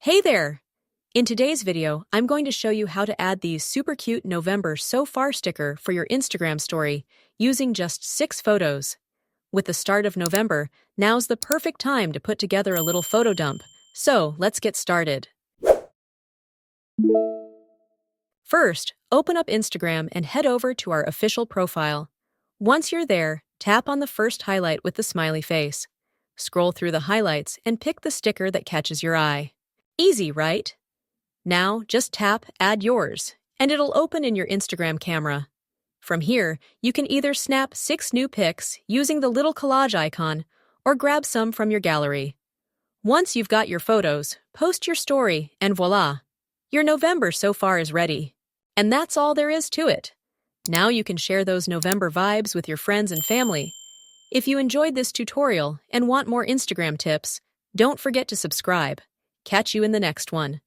Hey there! In today's video, I'm going to show you how to add these super cute November So Far sticker for your Instagram story using just 6 photos. With the start of November, now's the perfect time to put together a little photo dump. So, let's get started. First, open up Instagram and head over to our official profile. Once you're there, tap on the first highlight with the smiley face. Scroll through the highlights and pick the sticker that catches your eye. Easy, right? Now, just tap Add Yours, and it'll open in your Instagram camera. From here, you can either snap 6 new pics using the little collage icon or grab some from your gallery. Once you've got your photos, post your story, and voila! Your November So Far is ready. And that's all there is to it. Now you can share those November vibes with your friends and family. If you enjoyed this tutorial and want more Instagram tips, don't forget to subscribe. Catch you in the next one.